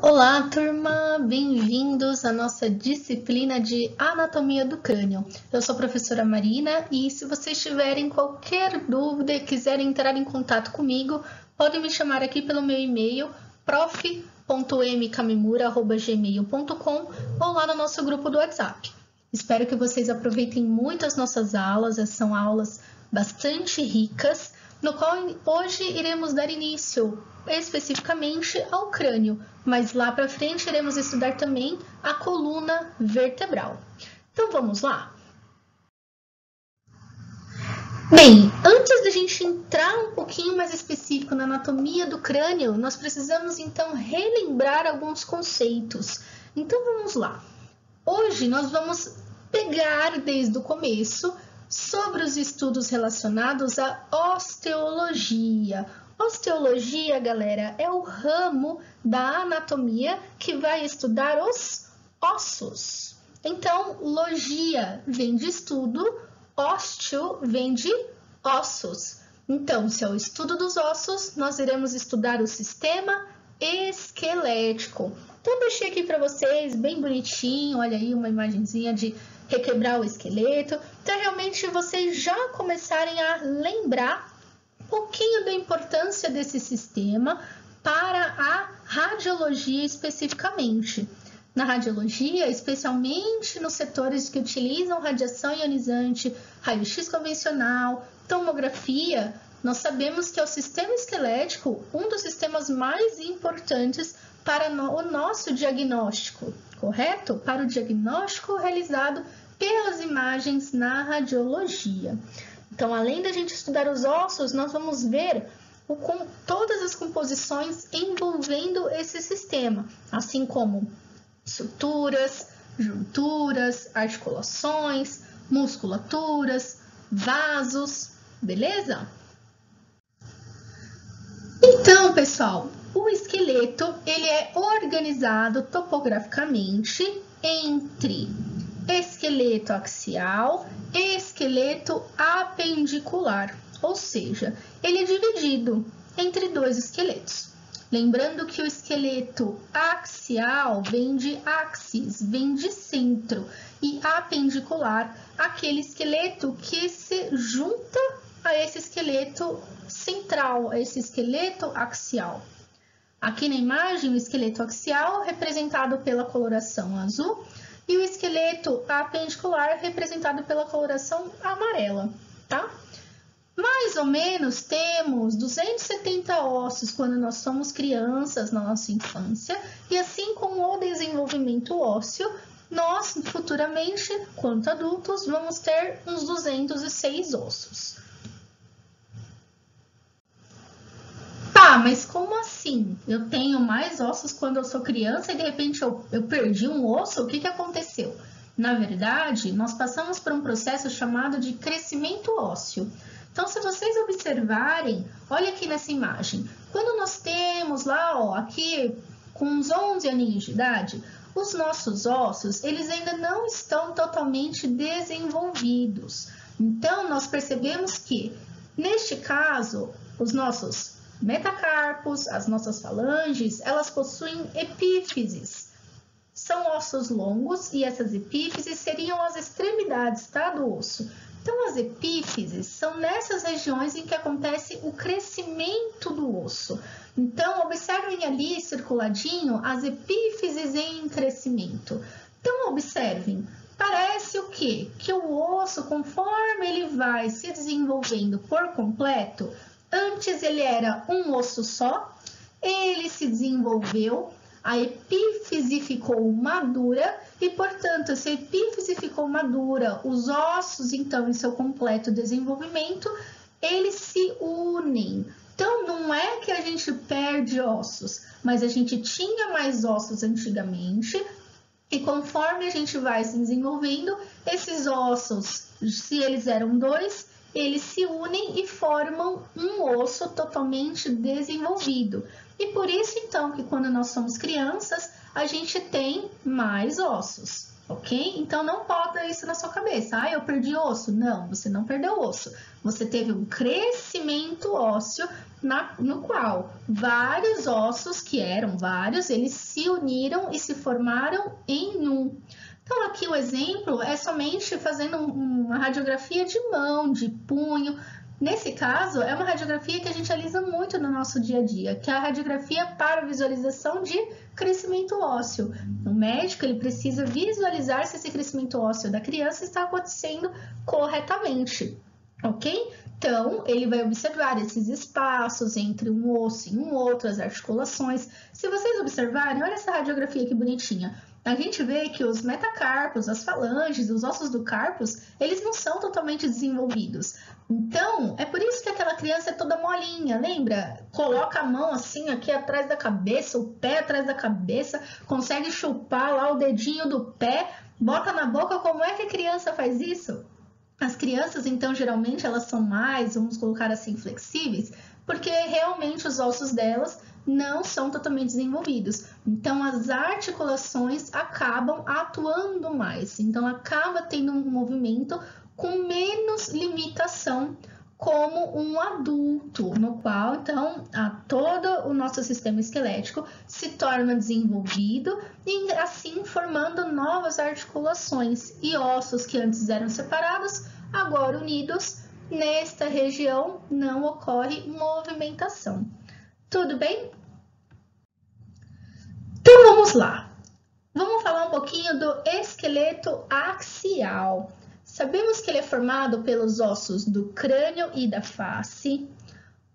Olá, turma! Bem-vindos à nossa disciplina de Anatomia do Crânio. Eu sou a professora Marina e se vocês tiverem qualquer dúvida e quiserem entrar em contato comigo, podem me chamar aqui pelo meu e-mail prof.mkamimura@gmail.com ou lá no nosso grupo do WhatsApp. Espero que vocês aproveitem muito as nossas aulas, são aulas bastante ricas, no qual hoje iremos dar início especificamente ao crânio, mas lá para frente iremos estudar também a coluna vertebral. Então vamos lá? Bem, antes da gente entrar um pouquinho mais específico na anatomia do crânio, nós precisamos então relembrar alguns conceitos. Então vamos lá. Hoje nós vamos pegar desde o começo sobre os estudos relacionados à osteologia. Osteologia, galera, é o ramo da anatomia que vai estudar os ossos. Então, logia vem de estudo, ósteo vem de ossos. Então, se é o estudo dos ossos, nós iremos estudar o sistema esquelético. Então, deixei aqui para vocês, bem bonitinho, olha aí uma imagenzinha de requebrar o esqueleto. Então, realmente, vocês já começarem a lembrar um pouquinho da importância desse sistema para a radiologia especificamente. Na radiologia, especialmente nos setores que utilizam radiação ionizante, raio-x convencional, tomografia, nós sabemos que é o sistema esquelético um dos sistemas mais importantes para o nosso diagnóstico, correto? Para o diagnóstico realizado pelas imagens na radiologia. Então, além da gente estudar os ossos, nós vamos ver todas as composições envolvendo esse sistema, assim como estruturas, junturas, articulações, musculaturas, vasos, beleza? Então, pessoal, o esqueleto ele é organizado topograficamente entre esqueleto axial e esqueleto apendicular, ou seja, ele é dividido entre dois esqueletos. Lembrando que o esqueleto axial vem de axis, vem de centro, e apendicular, aquele esqueleto que se junta a esse esqueleto central, a esse esqueleto axial. Aqui na imagem, o esqueleto axial representado pela coloração azul e o esqueleto apendicular representado pela coloração amarela, tá? Mais ou menos temos 270 ossos quando nós somos crianças na nossa infância, e assim como o desenvolvimento ósseo, nós futuramente, quanto adultos, vamos ter uns 206 ossos. Tá, mas como assim? Eu tenho mais ossos quando eu sou criança e de repente eu perdi um osso? O que aconteceu? Na verdade, nós passamos por um processo chamado de crescimento ósseo. Então, se vocês observarem, olha aqui nessa imagem, quando nós temos lá, ó, aqui com uns 11 aninhos de idade, os nossos ossos, eles ainda não estão totalmente desenvolvidos. Então, nós percebemos que, neste caso, os nossos metacarpos, as nossas falanges, elas possuem epífises. São ossos longos e essas epífises seriam as extremidades, tá, do osso. Então, as epífises são nessas regiões em que acontece o crescimento do osso. Então, observem ali, circuladinho, as epífises em crescimento. Então, observem, parece o quê? Que o osso, conforme ele vai se desenvolvendo por completo, antes ele era um osso só, ele se desenvolveu, a epífise ficou madura e, portanto, se a epífise ficou madura, os ossos, então, em seu completo desenvolvimento, eles se unem. Então, não é que a gente perde ossos, mas a gente tinha mais ossos antigamente e conforme a gente vai se desenvolvendo, esses ossos, se eles eram dois, eles se unem e formam um osso totalmente desenvolvido. E por isso, então, que quando nós somos crianças, a gente tem mais ossos, ok? Então, não bota isso na sua cabeça. Ah, eu perdi osso. Não, você não perdeu osso. Você teve um crescimento ósseo no qual vários ossos, que eram vários, eles se uniram e se formaram em um. Então, aqui o exemplo é somente fazendo uma radiografia de mão, de punho. Nesse caso, é uma radiografia que a gente alisa muito no nosso dia a dia, que é a radiografia para visualização de crescimento ósseo. O médico ele precisa visualizar se esse crescimento ósseo da criança está acontecendo corretamente, ok? Então, ele vai observar esses espaços entre um osso e um outro, as articulações. Se vocês observarem, olha essa radiografia que bonitinha. A gente vê que os metacarpos, as falanges, os ossos do carpus, eles não são totalmente desenvolvidos. Então, é por isso que aquela criança é toda molinha, lembra? Coloca a mão assim aqui atrás da cabeça, o pé atrás da cabeça, consegue chupar lá o dedinho do pé, bota na boca. Como é que a criança faz isso? As crianças, então, geralmente, elas são mais, vamos colocar assim, flexíveis, porque realmente os ossos delas não são totalmente desenvolvidos. Então, as articulações acabam atuando mais. Então, acaba tendo um movimento com menos limitação como um adulto, no qual, então, todo o nosso sistema esquelético se torna desenvolvido e, assim, formando novas articulações e ossos que antes eram separados, agora unidos. Nesta região não ocorre movimentação. Tudo bem? Então, vamos lá. Vamos falar um pouquinho do esqueleto axial. Sabemos que ele é formado pelos ossos do crânio e da face,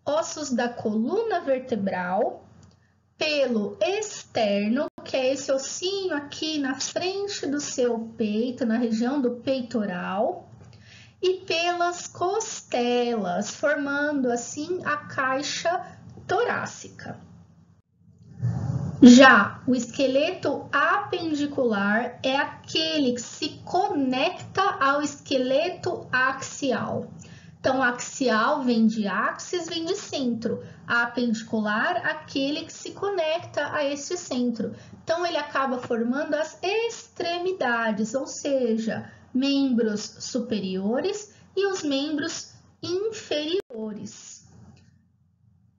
ossos da coluna vertebral, pelo externo, que é esse ossinho aqui na frente do seu peito, na região do peitoral, e pelas costelas, formando assim a caixa torácica. Já o esqueleto apendicular é aquele que se conecta ao esqueleto axial. Então, axial vem de axis, vem de centro. Apendicular, aquele que se conecta a este centro. Então, ele acaba formando as extremidades, ou seja, membros superiores e os membros inferiores.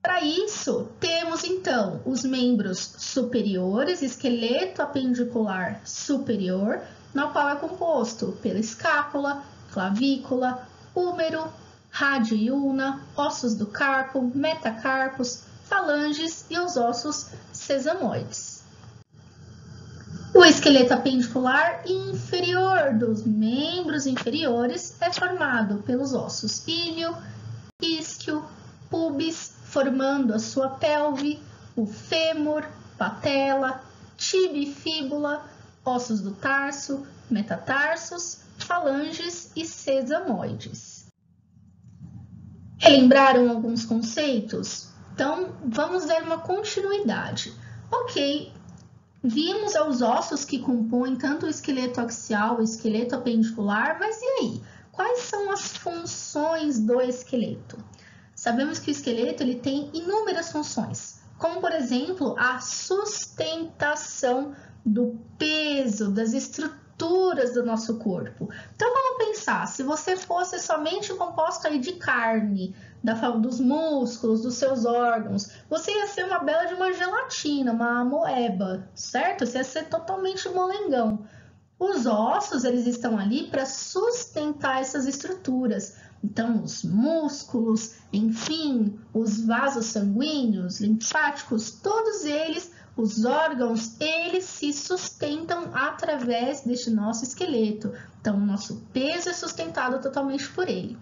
Para isso, temos então os membros superiores, esqueleto apendicular superior, no qual é composto pela escápula, clavícula, húmero, rádio e ulna, ossos do carpo, metacarpos, falanges e os ossos sesamoides. O esqueleto apendicular inferior dos membros inferiores é formado pelos ossos íleo, isquio, pubis, formando a sua pelve, o fêmur, patela, tíbia e fíbula, ossos do tarso, metatarsos, falanges e sesamoides. Relembraram alguns conceitos? Então, vamos dar uma continuidade. Ok, vimos os ossos que compõem tanto o esqueleto axial, o esqueleto apendicular, mas e aí? Quais são as funções do esqueleto? Sabemos que o esqueleto ele tem inúmeras funções, como, por exemplo, a sustentação do peso, das estruturas do nosso corpo. Então, vamos pensar, se você fosse somente composto aí de carne, dos músculos, dos seus órgãos, você ia ser uma bela de uma gelatina, uma amoeba, certo? Você ia ser totalmente molengão. Os ossos, eles estão ali para sustentar essas estruturas. Então, os músculos, enfim, os vasos sanguíneos, linfáticos, todos eles, os órgãos, eles se sustentam através deste nosso esqueleto. Então, o nosso peso é sustentado totalmente por ele.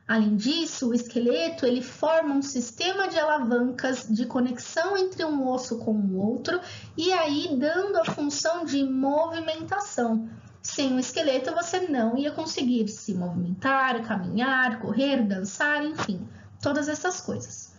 Além disso, o esqueleto ele forma um sistema de alavancas de conexão entre um osso com o outro e aí dando a função de movimentação. Sem o esqueleto, você não ia conseguir se movimentar, caminhar, correr, dançar, enfim, todas essas coisas.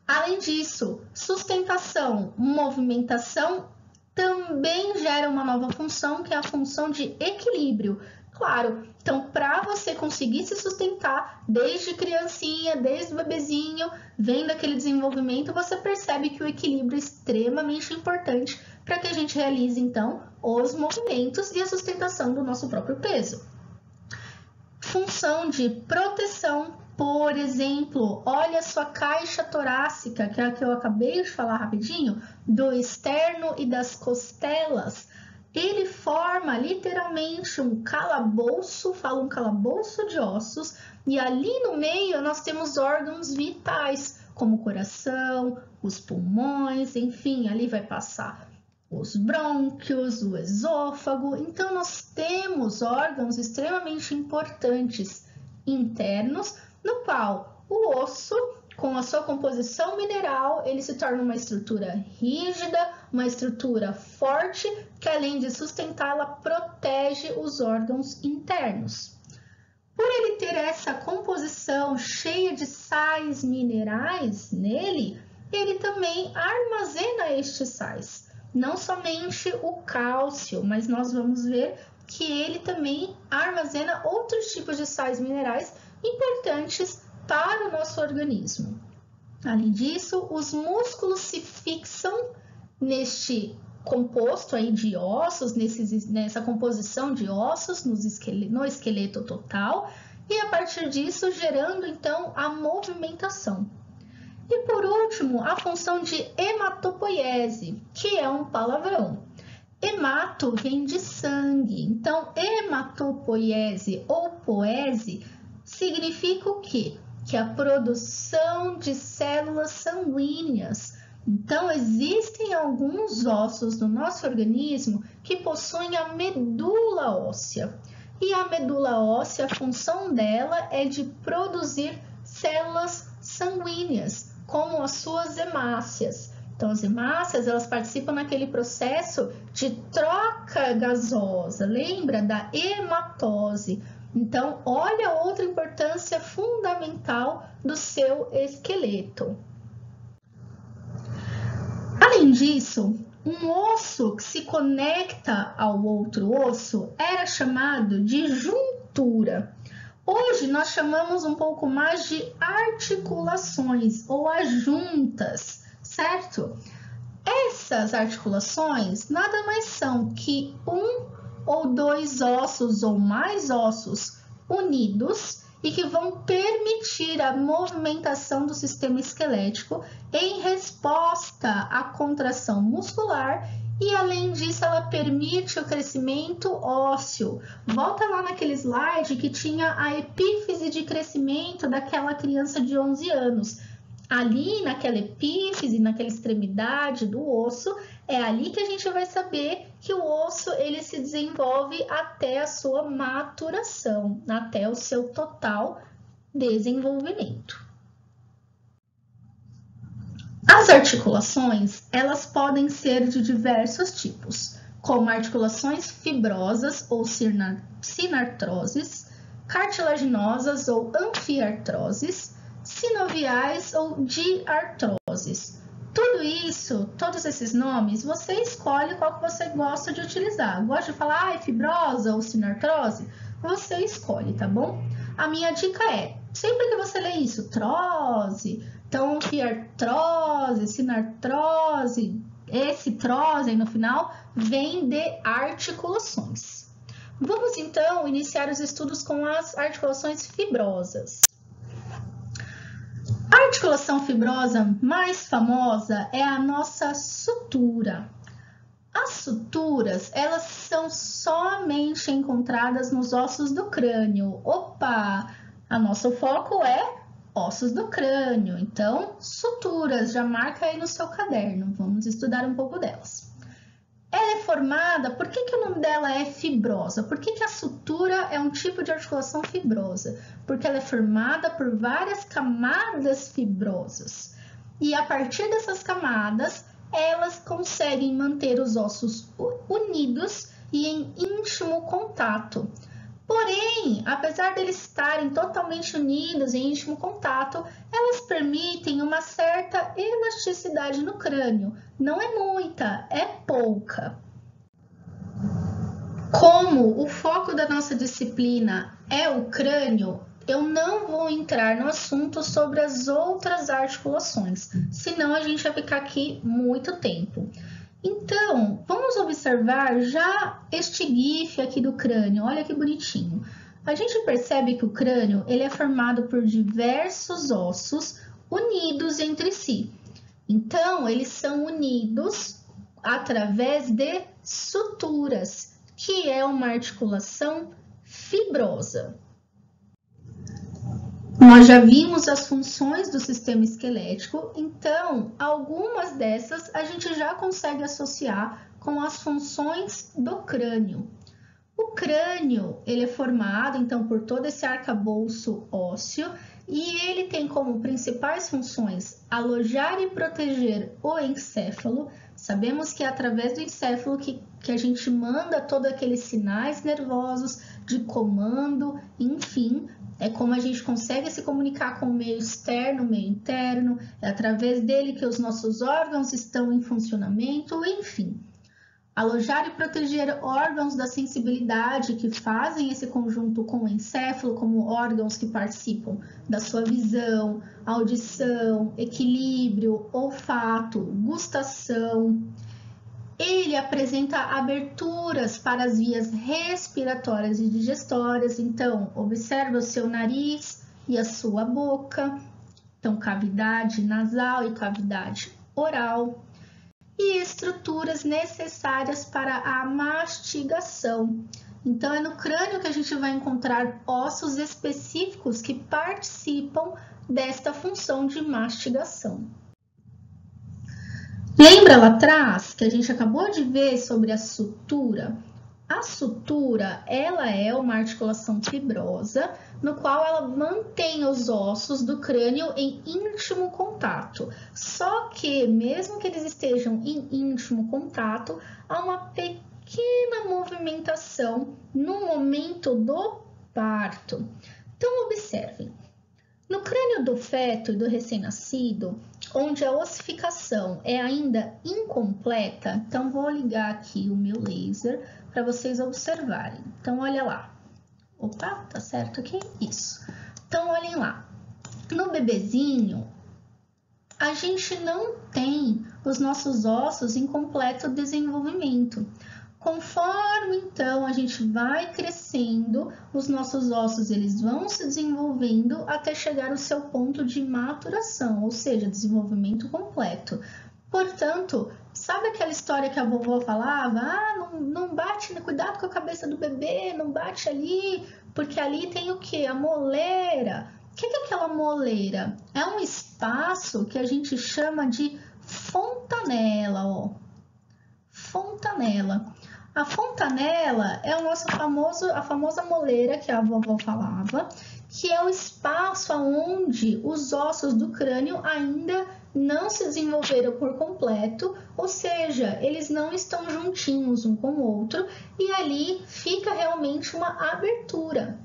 Além disso, sustentação, movimentação também gera uma nova função, que é a função de equilíbrio. Claro, então para você conseguir se sustentar desde criancinha, desde o bebezinho, vendo aquele desenvolvimento, você percebe que o equilíbrio é extremamente importante para que a gente realize, então, os movimentos e a sustentação do nosso próprio peso. Função de proteção Por exemplo, olha a sua caixa torácica, que é a que eu acabei de falar rapidinho, do externo e das costelas. Ele forma literalmente um calabouço, fala um calabouço de ossos, e ali no meio nós temos órgãos vitais, como o coração, os pulmões, enfim, ali vai passar os brônquios, o esôfago. Então, nós temos órgãos extremamente importantes internos, no qual o osso, com a sua composição mineral, ele se torna uma estrutura rígida, uma estrutura forte, que além de sustentá-la, protege os órgãos internos. Por ele ter essa composição cheia de sais minerais nele, ele também armazena estes sais. Não somente o cálcio, mas nós vamos ver que ele também armazena outros tipos de sais minerais importantes para o nosso organismo. Além disso, os músculos se fixam neste composto aí de ossos, nessa composição de ossos no esqueleto total, e a partir disso gerando então a movimentação. E por último, a função de hematopoiese, que é um palavrão. Hemato vem de sangue, então hematopoiese ou poese significa o quê? Que é a produção de células sanguíneas. Então, existem alguns ossos no nosso organismo que possuem a medula óssea. E a medula óssea, a função dela é de produzir células sanguíneas, como as suas hemácias. Então, as hemácias, elas participam naquele processo de troca gasosa, lembra da hematose? Então, olha outra importância fundamental do seu esqueleto. Além disso, um osso que se conecta ao outro osso era chamado de juntura. Hoje nós chamamos um pouco mais de articulações ou adjuntas, certo? Essas articulações nada mais são que um ou dois ossos ou mais ossos unidos e que vão permitir a movimentação do sistema esquelético em resposta à contração muscular e, além disso, ela permite o crescimento ósseo. Volta lá naquele slide que tinha a epífise de crescimento daquela criança de 11 anos. Ali, naquela epífise, naquela extremidade do osso, é ali que a gente vai saber que o osso ele se desenvolve até a sua maturação, até o seu total desenvolvimento. As articulações, elas podem ser de diversos tipos, como articulações fibrosas ou sinartroses, cartilaginosas ou anfiartroses, sinoviais ou diartroses. Tudo isso, todos esses nomes, você escolhe qual que você gosta de utilizar. Gosta de falar fibrosa ou sinartrose? Você escolhe, tá bom? A minha dica é, sempre que você lê isso, trose, então anfiartrose, sinartrose, esse trose aí no final vem de articulações. Vamos então iniciar os estudos com as articulações fibrosas. A articulação fibrosa mais famosa é a nossa sutura. As suturas, elas são somente encontradas nos ossos do crânio. Opa! O nosso foco é ossos do crânio. Então, suturas, já marca aí no seu caderno. Vamos estudar um pouco delas. Ela é formada, por que o nome dela é fibrosa? Por que a sutura é um tipo de articulação fibrosa? Porque ela é formada por várias camadas fibrosas. E a partir dessas camadas, elas conseguem manter os ossos unidos e em íntimo contato. Porém, apesar de eles estarem totalmente unidos em íntimo contato, elas permitem uma certa elasticidade no crânio. Não é muita, é pouca. Como o foco da nossa disciplina é o crânio, eu não vou entrar no assunto sobre as outras articulações, senão a gente vai ficar aqui muito tempo. Então, vamos observar já este GIF aqui do crânio, olha que bonitinho. A gente percebe que o crânio ele é formado por diversos ossos unidos entre si. Então, eles são unidos através de suturas, que é uma articulação fibrosa. Nós já vimos as funções do sistema esquelético, então algumas dessas a gente já consegue associar com as funções do crânio. O crânio ele é formado então por todo esse arcabouço ósseo e ele tem como principais funções alojar e proteger o encéfalo. Sabemos que é através do encéfalo que a gente manda todos aqueles sinais nervosos de comando, enfim, é como a gente consegue se comunicar com o meio externo, o meio interno, é através dele que os nossos órgãos estão em funcionamento, enfim. Alojar e proteger órgãos da sensibilidade que fazem esse conjunto com o encéfalo, como órgãos que participam da sua visão, audição, equilíbrio, olfato, gustação. Ele apresenta aberturas para as vias respiratórias e digestórias, então observe o seu nariz e a sua boca, então cavidade nasal e cavidade oral. E estruturas necessárias para a mastigação. Então, é no crânio que a gente vai encontrar ossos específicos que participam desta função de mastigação. Lembra lá atrás que a gente acabou de ver sobre a sutura? A sutura, ela é uma articulação fibrosa, no qual ela mantém os ossos do crânio em íntimo contato. Só que, mesmo que eles estejam em íntimo contato, há uma pequena movimentação no momento do parto. Então, observem. No crânio do feto e do recém-nascido, onde a ossificação é ainda incompleta, então vou ligar aqui o meu laser para vocês observarem. Então, olha lá. Opa, tá certo aqui? Isso. Então, olhem lá. No bebezinho, a gente não tem os nossos ossos em completo desenvolvimento. Conforme, então, a gente vai crescendo, os nossos ossos eles vão se desenvolvendo até chegar ao seu ponto de maturação, ou seja, desenvolvimento completo. Portanto, sabe aquela história que a vovó falava? Ah, não bate, cuidado com a cabeça do bebê, não bate ali, porque ali tem o quê? A moleira. O que é aquela moleira? É um espaço que a gente chama de fontanela, ó. Fontanela. A fontanela é a famosa moleira que a vovó falava, que é o espaço onde os ossos do crânio ainda não se desenvolveram por completo, ou seja, eles não estão juntinhos um com o outro, e ali fica realmente uma abertura.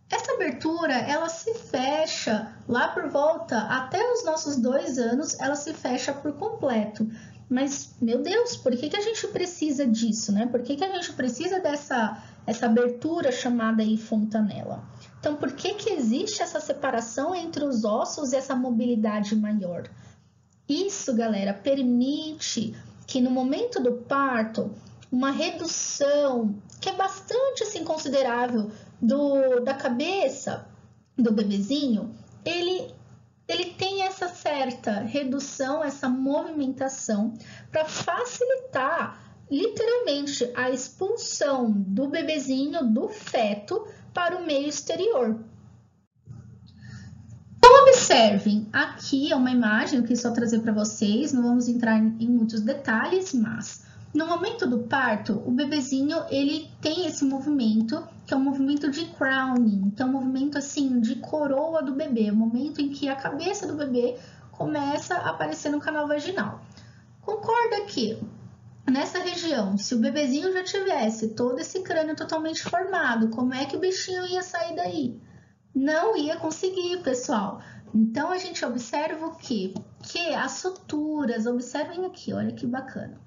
Essa abertura, ela se fecha lá por volta, até os nossos 2 anos, ela se fecha por completo. Mas, meu Deus, por que a gente precisa disso, né? Por que a gente precisa dessa abertura chamada aí fontanela? Então, por que existe essa separação entre os ossos e essa mobilidade maior? Isso, galera, permite que no momento do parto, uma redução que é bastante assim considerável da cabeça do bebezinho, ele tem essa certa redução, essa movimentação para facilitar literalmente a expulsão do bebezinho, do feto, para o meio exterior. Então, observem, aqui é uma imagem que eu quis só trazer para vocês, não vamos entrar em muitos detalhes, mas no momento do parto, o bebezinho ele tem esse movimento, que é um movimento de crowning, que é um movimento assim de coroa do bebê, o momento em que a cabeça do bebê começa a aparecer no canal vaginal. Concorda que nessa região, se o bebezinho já tivesse todo esse crânio totalmente formado, como é que o bichinho ia sair daí? Não ia conseguir, pessoal. Então, a gente observa o quê? Que as suturas, observem aqui, olha que bacana.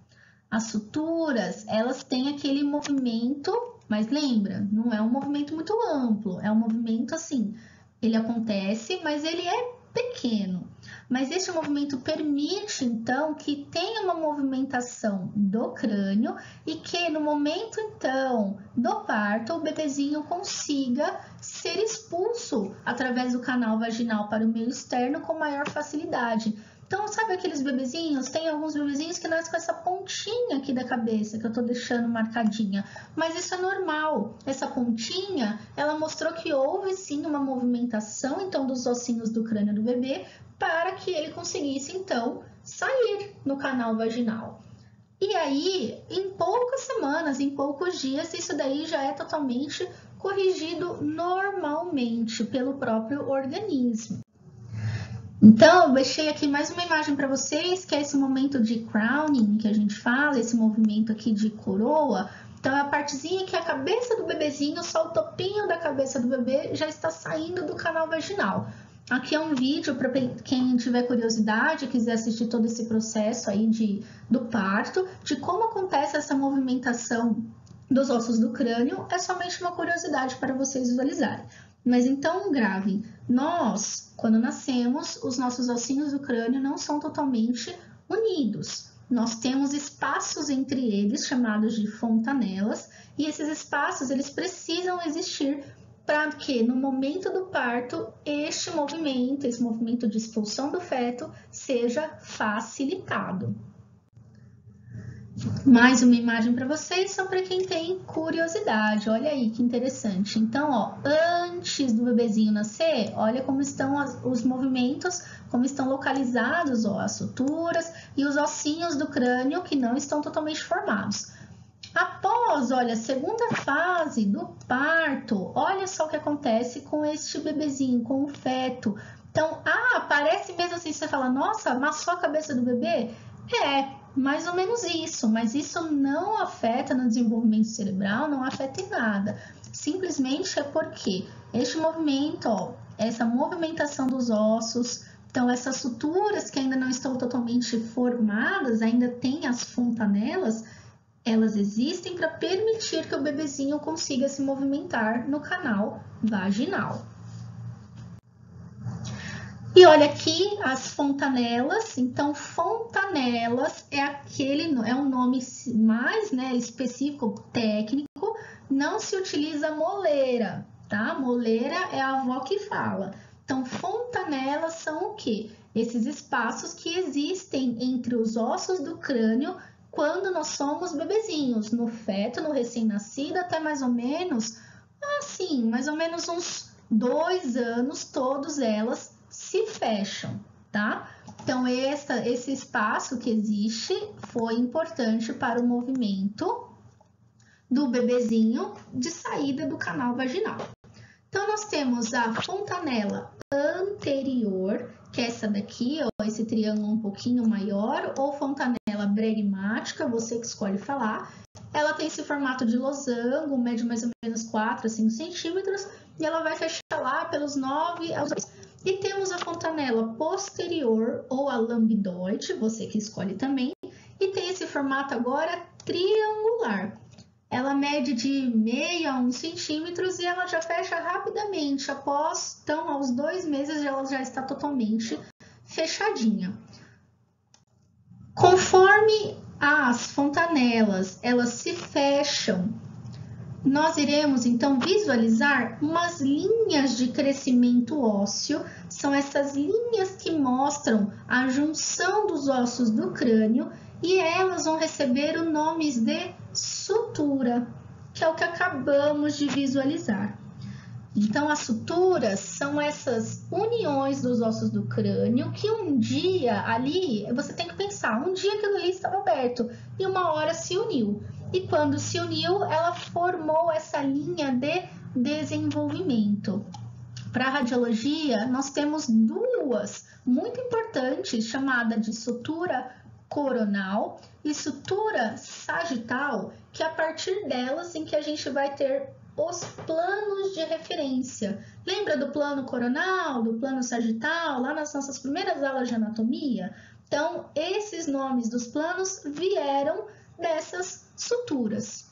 As suturas, elas têm aquele movimento, mas lembra, não é um movimento muito amplo, é um movimento assim, ele acontece, mas ele é pequeno. Mas este movimento permite, então, que tenha uma movimentação do crânio e que no momento, então, do parto, o bebezinho consiga ser expulso através do canal vaginal para o meio externo com maior facilidade. Então, sabe aqueles bebezinhos? Tem alguns bebezinhos que nascem com essa pontinha aqui da cabeça, que eu tô deixando marcadinha. Mas isso é normal. Essa pontinha, ela mostrou que houve sim uma movimentação, então, dos ossinhos do crânio do bebê, para que ele conseguisse, então, sair no canal vaginal. E aí, em poucas semanas, em poucos dias, isso daí já é totalmente corrigido normalmente pelo próprio organismo. Então, eu deixei aqui mais uma imagem para vocês, que é esse momento de crowning que a gente fala, esse movimento aqui de coroa. Então, é a partezinha que a cabeça do bebezinho, só o topinho da cabeça do bebê já está saindo do canal vaginal. Aqui é um vídeo para quem tiver curiosidade, quiser assistir todo esse processo aí do parto, de como acontece essa movimentação dos ossos do crânio, é somente uma curiosidade para vocês visualizarem. Mas então, gravem, nós, quando nascemos, os nossos ossinhos do crânio não são totalmente unidos. Nós temos espaços entre eles, chamados de fontanelas, e esses espaços, eles precisam existir para que, no momento do parto, esse movimento de expulsão do feto, seja facilitado. Mais uma imagem para vocês, só para quem tem curiosidade. Olha aí que interessante. Então, ó, antes do bebezinho nascer, olha como estão os movimentos, como estão localizados, ó, as suturas e os ossinhos do crânio que não estão totalmente formados. Após, olha, a segunda fase do parto, olha só o que acontece com este bebezinho, com o feto. Então, parece mesmo assim, você fala, nossa, amassou a cabeça do bebê? Mais ou menos isso, mas isso não afeta no desenvolvimento cerebral, não afeta em nada. Simplesmente é porque este movimento, ó, essa movimentação dos ossos, então essas suturas que ainda não estão totalmente formadas, ainda tem as fontanelas, elas existem para permitir que o bebezinho consiga se movimentar no canal vaginal. E olha aqui as fontanelas. Então, fontanelas é um nome mais, né, específico, técnico. Não se utiliza moleira, tá? Moleira é a avó que fala. Então, fontanelas são o quê? Esses espaços que existem entre os ossos do crânio quando nós somos bebezinhos, no feto, no recém-nascido, até mais ou menos, assim, mais ou menos uns 2 anos, todas elas se fecham, tá? Então, esse espaço que existe foi importante para o movimento do bebezinho de saída do canal vaginal. Então, nós temos a fontanela anterior, que é essa daqui, ó, esse triângulo um pouquinho maior, ou fontanela bregmática, você que escolhe falar. Ela tem esse formato de losango, mede mais ou menos 4 a 5 centímetros, e ela vai fechar lá pelos 9 aos 10. E temos a fontanela posterior, ou a lambidoide, você que escolhe também, e tem esse formato agora triangular. Ela mede de meio a 1 centímetros e ela já fecha rapidamente, então aos 2 meses ela já está totalmente fechadinha. Conforme as fontanelas, elas se fecham, nós iremos então visualizar umas linhas de crescimento ósseo, são essas linhas que mostram a junção dos ossos do crânio e elas vão receber os nomes de sutura, que é o que acabamos de visualizar. Então, as suturas são essas uniões dos ossos do crânio que um dia ali, você tem que pensar, um dia aquilo ali estava aberto e uma hora se uniu. E quando se uniu, ela formou essa linha de desenvolvimento. Para a radiologia, nós temos duas muito importantes, chamada de sutura coronal e sutura sagital, que é a partir delas em que a gente vai ter os planos de referência. Lembra do plano coronal, do plano sagital, lá nas nossas primeiras aulas de anatomia? Então, esses nomes dos planos vieram dessas suturas.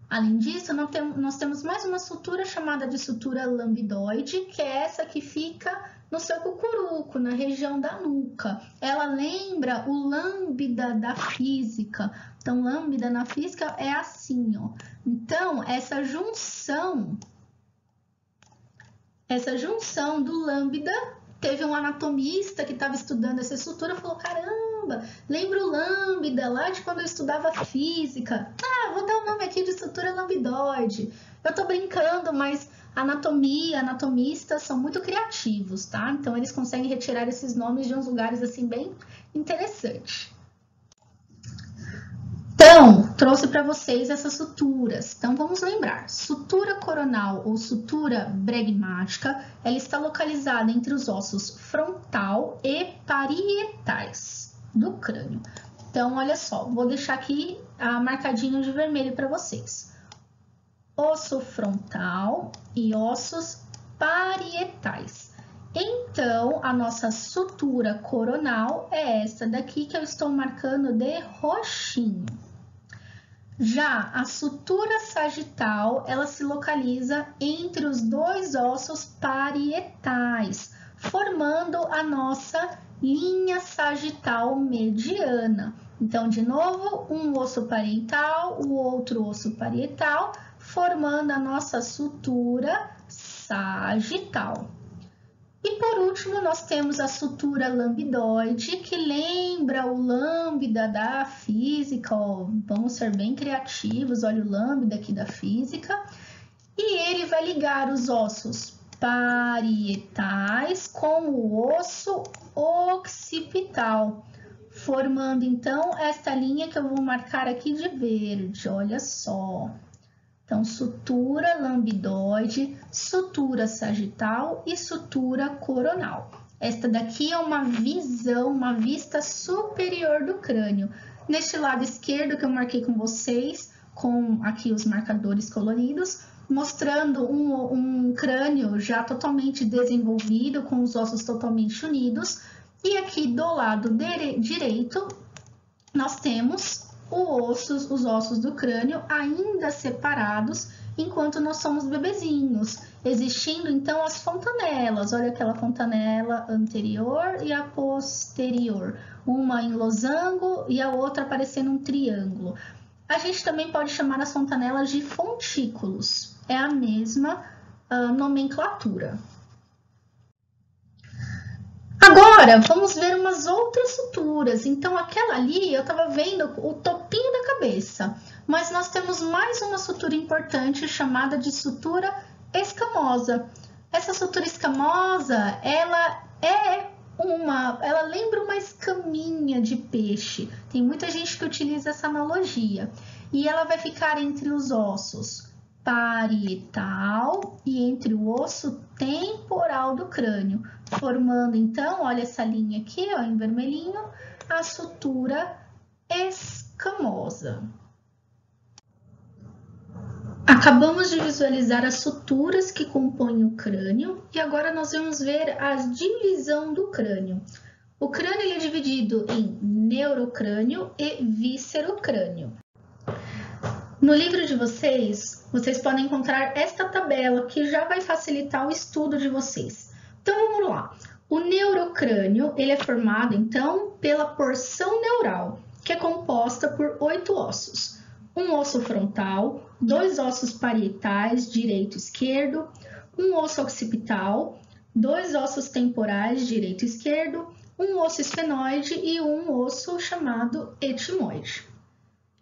Além disso, nós temos mais uma sutura chamada de sutura lambidoide, que é essa que fica no seu cucuruco, na região da nuca. Ela lembra o lambda da física. Então, lambda na física é assim, ó. Então, essa junção essa junção do lambda. Teve um anatomista que estava estudando essa estrutura e falou, caramba, lembra o lambda lá de quando eu estudava física. Ah, vou dar o nome aqui de estrutura lambdoide. Eu tô brincando, mas anatomistas são muito criativos, tá? Então, eles conseguem retirar esses nomes de uns lugares, assim, bem interessantes. Então, trouxe para vocês essas suturas. Então, vamos lembrar. Sutura coronal ou sutura bregmática, ela está localizada entre os ossos frontal e parietais do crânio. Então, olha só, vou deixar aqui marcadinho de vermelho para vocês. Osso frontal e ossos parietais. Então, a nossa sutura coronal é essa daqui que eu estou marcando de roxinho. Já a sutura sagital, ela se localiza entre os dois ossos parietais, formando a nossa linha sagital mediana. Então, de novo, um osso parietal, o outro osso parietal, formando a nossa sutura sagital. E por último, nós temos a sutura lambdoide, que lembra o lambda da física, ó, vamos ser bem criativos, olha o lambda aqui da física. E ele vai ligar os ossos parietais com o osso occipital, formando então esta linha que eu vou marcar aqui de verde, olha só. Então, sutura lambdoide, sutura sagital e sutura coronal. Esta daqui é uma visão, uma vista superior do crânio. Neste lado esquerdo que eu marquei com vocês, com aqui os marcadores coloridos, mostrando um crânio já totalmente desenvolvido, com os ossos totalmente unidos. E aqui do lado direito, nós temos os ossos do crânio ainda separados, enquanto nós somos bebezinhos, existindo então as fontanelas. Olha aquela fontanela anterior e a posterior, uma em losango e a outra parecendo um triângulo. A gente também pode chamar as fontanelas de fontículos, é a mesma nomenclatura. Agora, vamos ver umas outras suturas. Então, aquela ali, eu estava vendo o topinho da cabeça. Mas nós temos mais uma sutura importante, chamada de sutura escamosa. Essa sutura escamosa, ela lembra uma escaminha de peixe. Tem muita gente que utiliza essa analogia. E ela vai ficar entre os ossos parietal e entre o osso temporal do crânio, formando então, olha essa linha aqui, ó, em vermelhinho, a sutura escamosa. Acabamos de visualizar as suturas que compõem o crânio e agora nós vamos ver a divisão do crânio. O crânio ele é dividido em neurocrânio e víscerocrânio. No livro de vocês podem encontrar esta tabela que já vai facilitar o estudo de vocês. Então, vamos lá. O neurocrânio, ele é formado, então, pela porção neural, que é composta por 8 ossos. Um osso frontal, 2 ossos parietais, direito e esquerdo, um osso occipital, 2 ossos temporais, direito e esquerdo, um osso esfenoide e um osso chamado etimoide.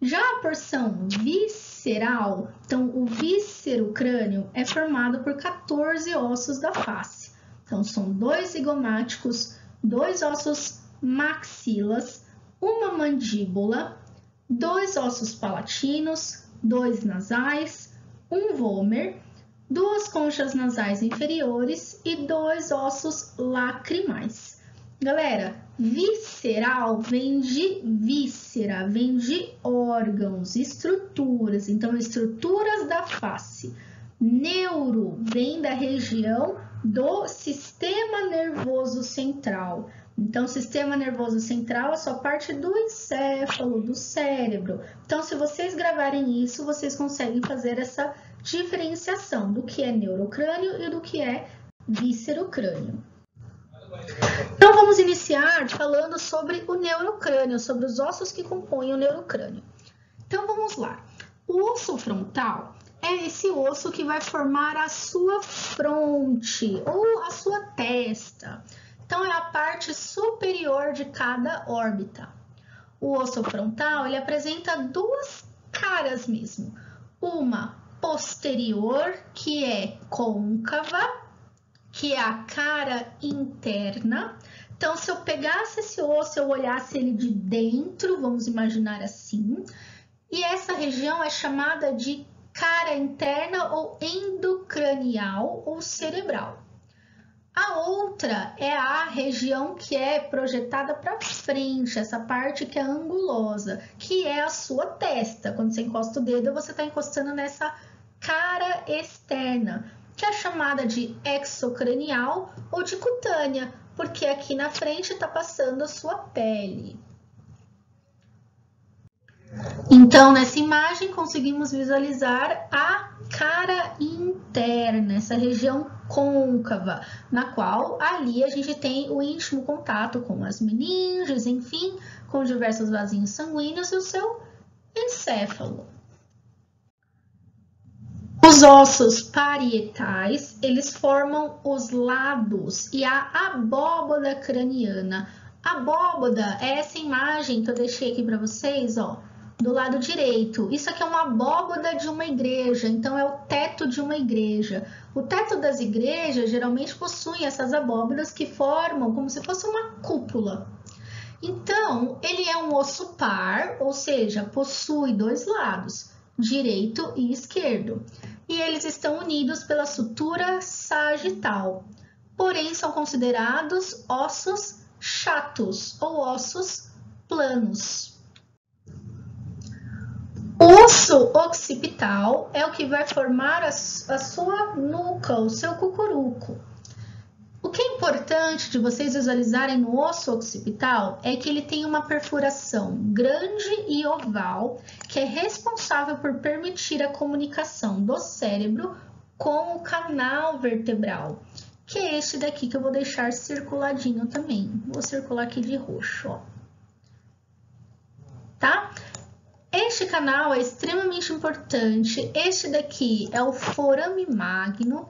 Já a porção visceral, então o víscerocrânio é formado por 14 ossos da face. Então são 2 zigomáticos, 2 ossos maxilas, uma mandíbula, 2 ossos palatinos, 2 nasais, um vômer, 2 conchas nasais inferiores e 2 ossos lacrimais. Galera, visceral vem de víscera, vem de órgãos, estruturas, então estruturas da face. Neuro vem da região do sistema nervoso central. Então, sistema nervoso central é só parte do encéfalo, do cérebro. Então, se vocês gravarem isso, vocês conseguem fazer essa diferenciação do que é neurocrânio e do que é víscerocrânio. Então, vamos iniciar falando sobre o neurocrânio, sobre os ossos que compõem o neurocrânio. Então, vamos lá. O osso frontal é é esse osso que vai formar a sua fronte ou a sua testa. Então, é a parte superior de cada órbita. O osso frontal, ele apresenta duas caras mesmo. Uma posterior, que é côncava, que é a cara interna. Então, se eu pegasse esse osso, eu olhasse ele de dentro, vamos imaginar assim. E essa região é chamada de cara interna ou endocranial ou cerebral. A outra é a região que é projetada para frente, essa parte que é angulosa, que é a sua testa. Quando você encosta o dedo, você está encostando nessa cara externa, que é chamada de exocranial ou de cutânea, porque aqui na frente está passando a sua pele. Então, nessa imagem, conseguimos visualizar a cara interna, essa região côncava, na qual ali a gente tem o íntimo contato com as meninges, enfim, com diversos vasinhos sanguíneos e o seu encéfalo. Os ossos parietais, eles formam os lados e a abóboda craniana. A abóboda é essa imagem que eu deixei aqui para vocês, ó, do lado direito. Isso aqui é uma abóboda de uma igreja, então é o teto de uma igreja. O teto das igrejas geralmente possui essas abóbodas que formam como se fosse uma cúpula. Então, ele é um osso par, ou seja, possui dois lados, direito e esquerdo. E eles estão unidos pela sutura sagital. Porém, são considerados ossos chatos ou ossos planos. O osso occipital é o que vai formar a sua nuca, o seu cucuruco. O que é importante de vocês visualizarem no osso occipital é que ele tem uma perfuração grande e oval, que é responsável por permitir a comunicação do cérebro com o canal vertebral, que é este daqui que eu vou deixar circuladinho também. Vou circular aqui de roxo, ó. Tá? Este canal é extremamente importante. Este daqui é o forame magno.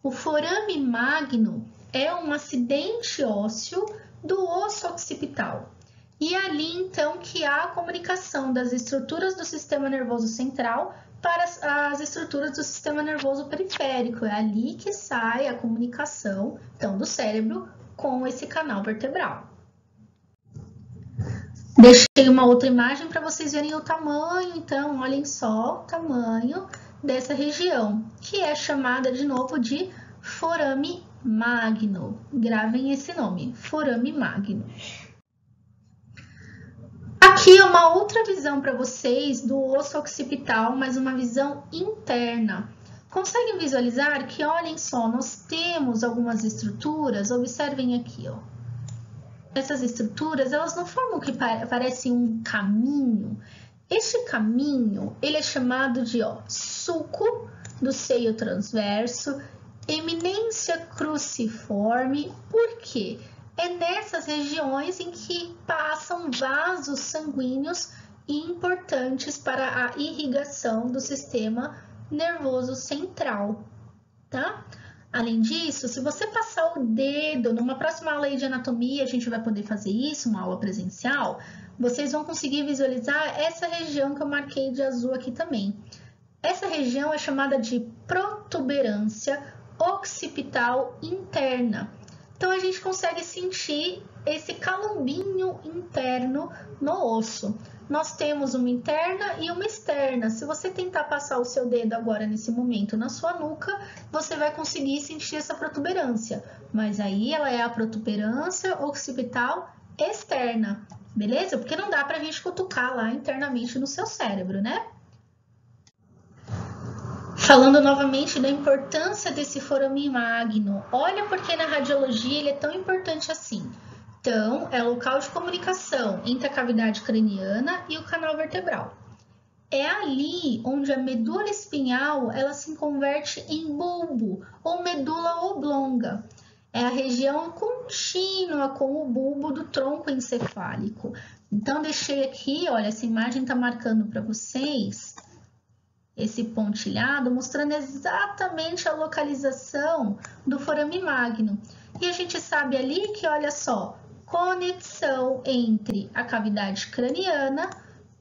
O forame magno é um acidente ósseo do osso occipital. E é ali, então, que há a comunicação das estruturas do sistema nervoso central para as estruturas do sistema nervoso periférico. É ali que sai a comunicação, então, do cérebro com esse canal vertebral. Deixei uma outra imagem para vocês verem o tamanho, então, olhem só o tamanho dessa região, que é chamada de novo de forame magno. Gravem esse nome, forame magno. Aqui é uma outra visão para vocês do osso occipital, mas uma visão interna. Conseguem visualizar que, olhem só, nós temos algumas estruturas, observem aqui, ó. Essas estruturas, elas não formam o que parece um caminho. Este caminho, ele é chamado de sulco do seio transverso, eminência cruciforme. Por quê? É nessas regiões em que passam vasos sanguíneos importantes para a irrigação do sistema nervoso central, tá? Além disso, se você passar o dedo, numa próxima aula de anatomia, a gente vai poder fazer isso, uma aula presencial, vocês vão conseguir visualizar essa região que eu marquei de azul aqui também. Essa região é chamada de protuberância occipital interna. Então, a gente consegue sentir esse calombinho interno no osso. Nós temos uma interna e uma externa. Se você tentar passar o seu dedo agora, nesse momento, na sua nuca, você vai conseguir sentir essa protuberância. Mas aí ela é a protuberância occipital externa, beleza? Porque não dá pra gente cutucar lá internamente no seu cérebro, né? Falando novamente da importância desse forame magno, olha porque na radiologia ele é tão importante assim. Então, é local de comunicação entre a cavidade craniana e o canal vertebral. É ali onde a medula espinhal ela se converte em bulbo ou medula oblonga. É a região contínua com o bulbo do tronco encefálico. Então, deixei aqui, olha, essa imagem está marcando para vocês esse pontilhado, mostrando exatamente a localização do forame magnum. E a gente sabe ali que, olha só, conexão entre a cavidade craniana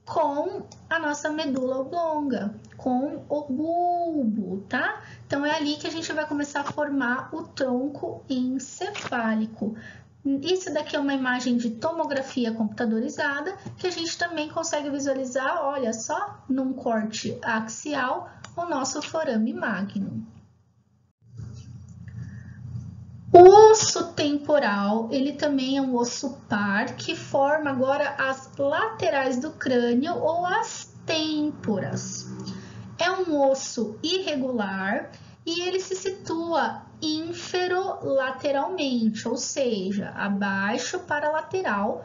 com a nossa medula oblonga, com o bulbo, tá? Então, é ali que a gente vai começar a formar o tronco encefálico. Isso daqui é uma imagem de tomografia computadorizada, que a gente também consegue visualizar, olha só, num corte axial, o nosso forame magnum. O osso temporal, ele também é um osso par que forma agora as laterais do crânio ou as têmporas. É um osso irregular e ele se situa inferolateralmente, ou seja, abaixo para lateral,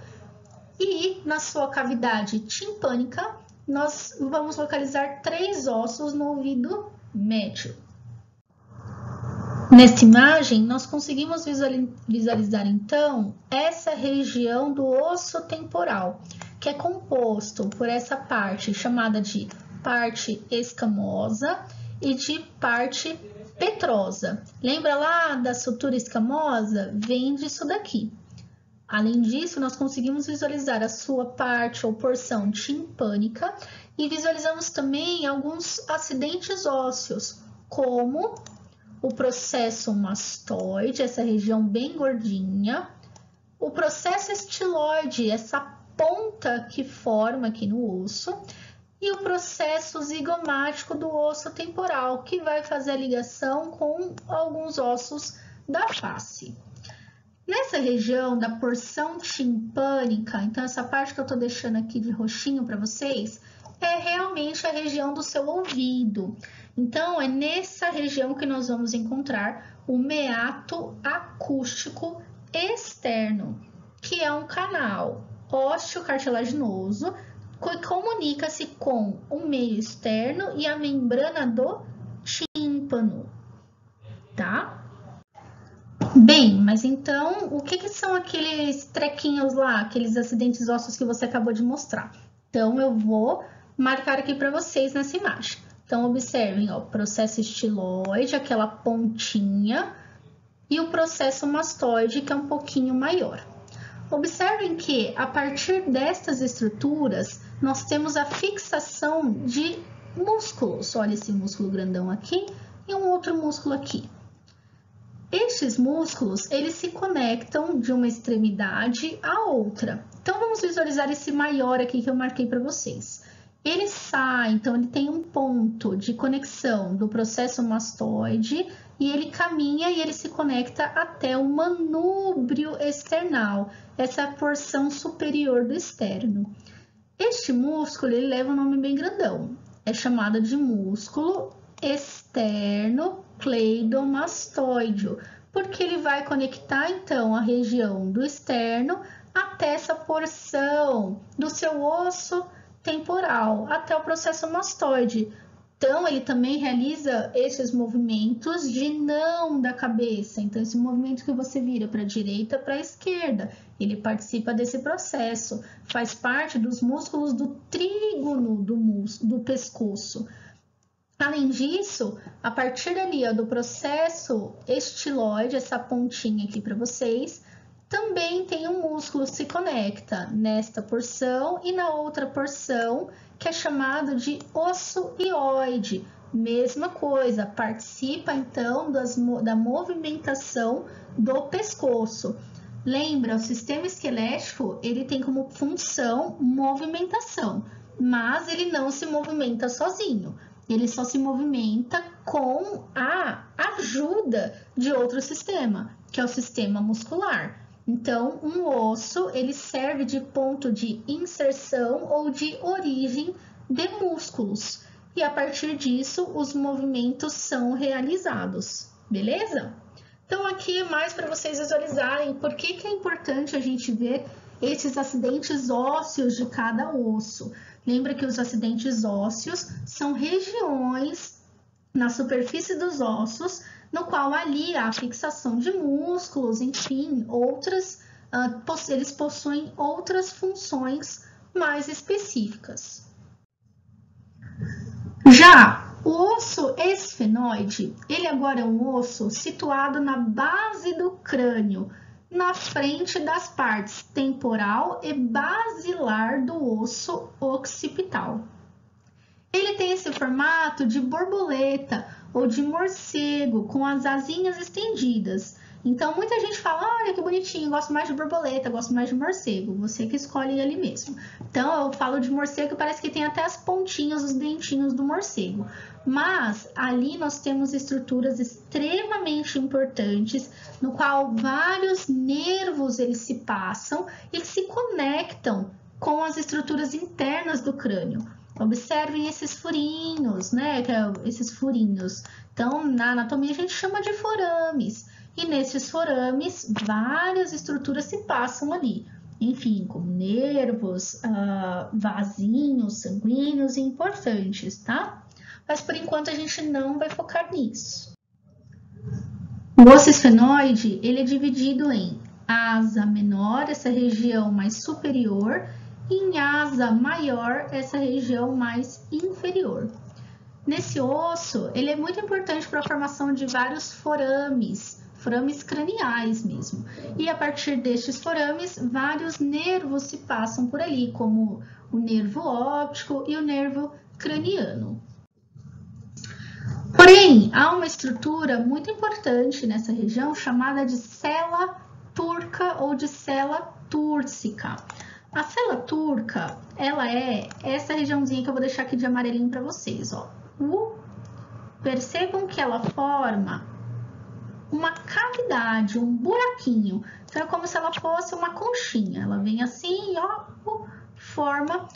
e na sua cavidade timpânica nós vamos localizar 3 ossos no ouvido médio. Nesta imagem, nós conseguimos visualizar, então, essa região do osso temporal, que é composto por essa parte chamada de parte escamosa e de parte petrosa. Lembra lá da sutura escamosa? Vem disso daqui. Além disso, nós conseguimos visualizar a sua parte ou porção timpânica e visualizamos também alguns acidentes ósseos, como o processo mastoide, essa região bem gordinha, o processo estiloide, essa ponta que forma aqui no osso, e o processo zigomático do osso temporal, que vai fazer a ligação com alguns ossos da face. Nessa região da porção timpânica, então essa parte que eu tô deixando aqui de roxinho para vocês, é realmente a região do seu ouvido. Então, é nessa região que nós vamos encontrar o meato acústico externo, que é um canal ósseo-cartilaginoso que comunica-se com o meio externo e a membrana do tímpano, tá? Bem, mas então, o que são aqueles trequinhos lá, aqueles acidentes ósseos que você acabou de mostrar? Então, eu vou marcar aqui para vocês nessa imagem. Então, observem, ó, o processo estiloide, aquela pontinha, e o processo mastoide, que é um pouquinho maior. Observem que, a partir destas estruturas, nós temos a fixação de músculos. Olha esse músculo grandão aqui e um outro músculo aqui. Estes músculos, eles se conectam de uma extremidade à outra. Então, vamos visualizar esse maior aqui que eu marquei para vocês. Ele sai, então ele tem um ponto de conexão do processo mastoide e ele caminha e ele se conecta até o manúbrio external, essa porção superior do externo. Este músculo, ele leva um nome bem grandão, é chamado de músculo esternocleidomastoideo, porque ele vai conectar então a região do externo até essa porção do seu osso temporal, até o processo mastoide. Então, ele também realiza esses movimentos de não da cabeça. Então, esse movimento que você vira para a direita, para a esquerda, ele participa desse processo. Faz parte dos músculos do trígono do pescoço. Além disso, a partir ali, ó, do processo estiloide, essa pontinha aqui para vocês, também tem um músculo que se conecta nesta porção e na outra porção, que é chamado de osso hioide. Mesma coisa, participa então da movimentação do pescoço. Lembra, o sistema esquelético, ele tem como função movimentação, mas ele não se movimenta sozinho. Ele só se movimenta com a ajuda de outro sistema, que é o sistema muscular. Então, um osso, ele serve de ponto de inserção ou de origem de músculos. E a partir disso, os movimentos são realizados, beleza? Então, aqui é mais para vocês visualizarem por que é importante a gente ver esses acidentes ósseos de cada osso. Lembra que os acidentes ósseos são regiões na superfície dos ossos, no qual ali há a fixação de músculos, enfim, eles possuem outras funções mais específicas. Já osso esfenoide, ele agora é um osso situado na base do crânio, na frente das partes temporal e basilar do osso occipital. Ele tem esse formato de borboleta ou de morcego, com as asinhas estendidas. Então, muita gente fala, olha que bonitinho, gosto mais de borboleta, gosto mais de morcego. Você que escolhe ali mesmo. Então, eu falo de morcego, parece que tem até as pontinhas, os dentinhos do morcego. Mas, ali nós temos estruturas extremamente importantes, no qual vários nervos eles se passam e se conectam com as estruturas internas do crânio. Observem esses furinhos, né? Esses furinhos. Então, na anatomia a gente chama de forames. E nesses forames, várias estruturas se passam ali. Enfim, como nervos, vasinhos sanguíneos importantes, tá? Mas por enquanto a gente não vai focar nisso. O osso esfenoide, ele é dividido em asa menor, essa região mais superior, e em asa maior, essa região mais inferior. Nesse osso, ele é muito importante para a formação de vários forames craniais mesmo. E a partir destes forames, vários nervos se passam por ali, como o nervo óptico e o nervo craniano. Porém, há uma estrutura muito importante nessa região chamada de cela turca ou de cela túrcica. A cela turca, ela é essa regiãozinha que eu vou deixar aqui de amarelinho para vocês, ó. Percebam que ela forma uma cavidade, um buraquinho. Então, é como se ela fosse uma conchinha. Ela vem assim, ó, forma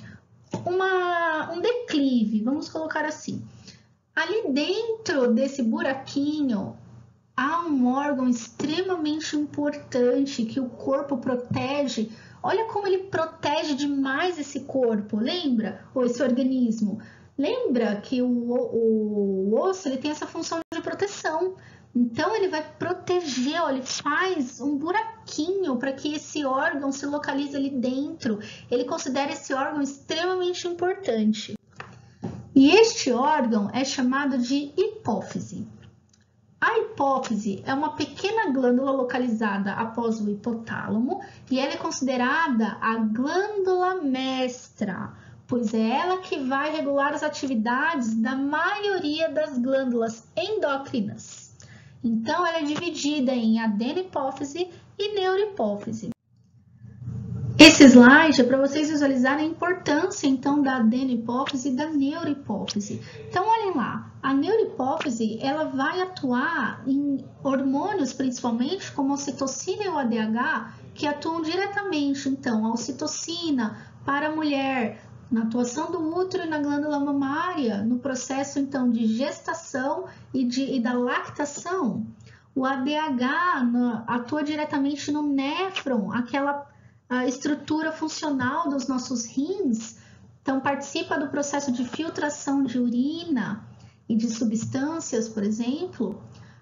um declive, vamos colocar assim. Ali dentro desse buraquinho, há um órgão extremamente importante que o corpo protege. Olha como ele protege demais esse corpo, lembra? Ou esse organismo. Lembra que o osso ele tem essa função de proteção. Então, ele vai proteger, ó, ele faz um buraquinho para que esse órgão se localize ali dentro. Ele considera esse órgão extremamente importante. E este órgão é chamado de hipófise. A hipófise é uma pequena glândula localizada após o hipotálamo e ela é considerada a glândula mestra, pois é ela que vai regular as atividades da maioria das glândulas endócrinas. Então, ela é dividida em adenopófise e neurohipófise. Esse slide é para vocês visualizarem a importância, então, da adenopófise e da neurohipófise. Então, olhem lá, a neurohipófise, ela vai atuar em hormônios, principalmente, como a ocitocina e o ADH, que atuam diretamente, então, a ocitocina para a mulher, na atuação do útero e na glândula mamária, no processo, então, de gestação e da lactação. O ADH atua diretamente no néfron, a estrutura funcional dos nossos rins, então participa do processo de filtração de urina e de substâncias, por exemplo.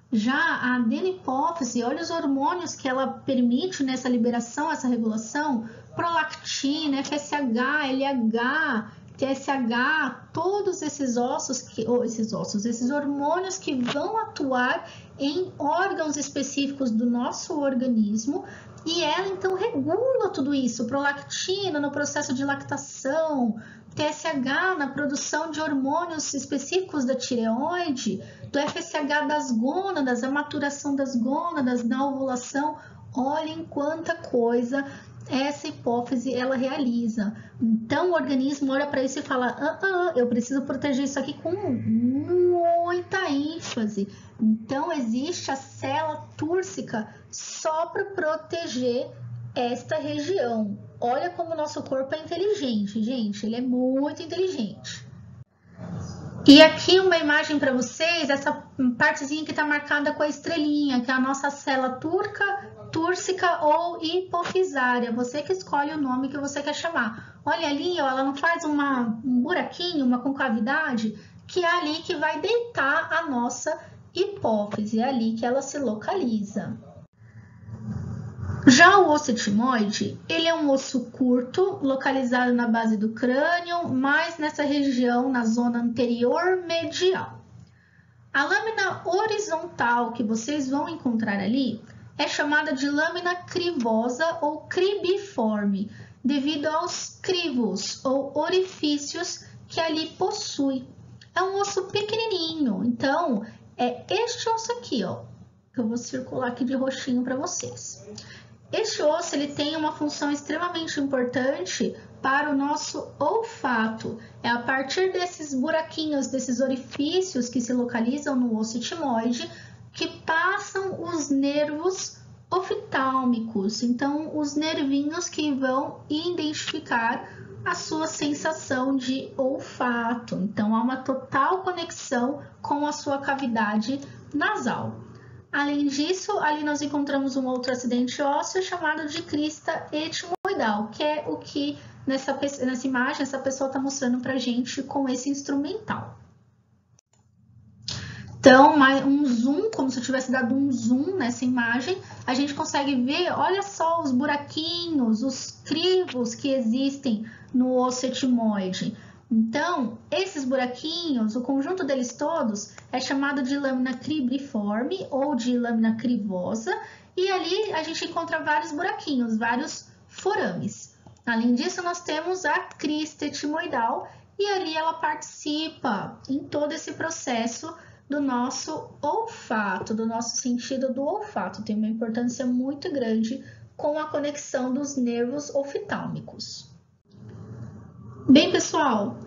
Já a adenopófise, olha os hormônios que ela permite nessa liberação, essa regulação, prolactina, FSH, LH, TSH, todos esses esses hormônios que vão atuar em órgãos específicos do nosso organismo. E ela, então, regula tudo isso, prolactina no processo de lactação, TSH na produção de hormônios específicos da tireoide, do FSH das gônadas, a maturação das gônadas, na ovulação. Olhem quanta coisa essa hipófise ela realiza. Então, o organismo olha para isso e fala, eu preciso proteger isso aqui com muita ênfase. Então, existe a célula túrcica só para proteger esta região. Olha como o nosso corpo é inteligente, gente. Ele é muito inteligente. E aqui uma imagem para vocês, essa partezinha que está marcada com a estrelinha, que é a nossa célula túrcica ou hipofisária. Você que escolhe o nome que você quer chamar. Olha ali, ó, ela não faz um buraquinho, uma concavidade, que é ali que vai deitar a nossa hipófise, é ali que ela se localiza. Já o osso etimoide, ele é um osso curto, localizado na base do crânio, mais nessa região, na zona anterior medial. A lâmina horizontal que vocês vão encontrar ali é chamada de lâmina crivosa ou cribiforme, devido aos crivos ou orifícios que ali possui. É um osso pequenininho, então é este osso aqui, ó, que eu vou circular aqui de roxinho para vocês. Este osso ele tem uma função extremamente importante para o nosso olfato. É a partir desses buraquinhos, desses orifícios que se localizam no osso etimoide, que passam os nervos oftálmicos. Então, os nervinhos que vão identificar a sua sensação de olfato. Então, há uma total conexão com a sua cavidade nasal. Além disso, ali nós encontramos um outro acidente ósseo chamado de crista etimoidal, que é o que nessa imagem essa pessoa está mostrando para a gente com esse instrumental. Então, um zoom, como se eu tivesse dado um zoom nessa imagem, a gente consegue ver, olha só os buraquinhos, os crivos que existem no osso etimoide. Então, esses buraquinhos, o conjunto deles todos é chamado de lâmina cribriforme ou de lâmina crivosa, e ali a gente encontra vários buraquinhos, vários forames. Além disso, nós temos a crista etimoidal, e ali ela participa em todo esse processo do nosso olfato, do nosso sentido do olfato. Tem uma importância muito grande com a conexão dos nervos oftálmicos. Bem, pessoal,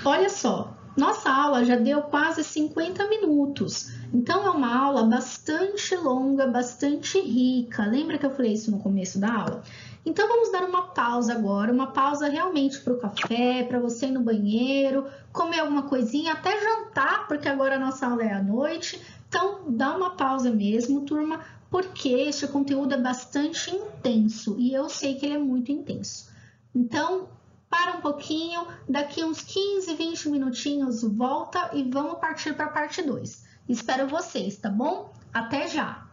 olha só, nossa aula já deu quase 50 minutos, então é uma aula bastante longa, bastante rica. Lembra que eu falei isso no começo da aula? Então vamos dar uma pausa agora, uma pausa realmente para o café, para você ir no banheiro, comer alguma coisinha, até jantar, porque agora a nossa aula é à noite. Então dá uma pausa mesmo, turma, porque este conteúdo é bastante intenso e eu sei que ele é muito intenso. Então, para um pouquinho, daqui uns 15, 20 minutinhos volta e vamos partir para a parte 2. Espero vocês, tá bom? Até já!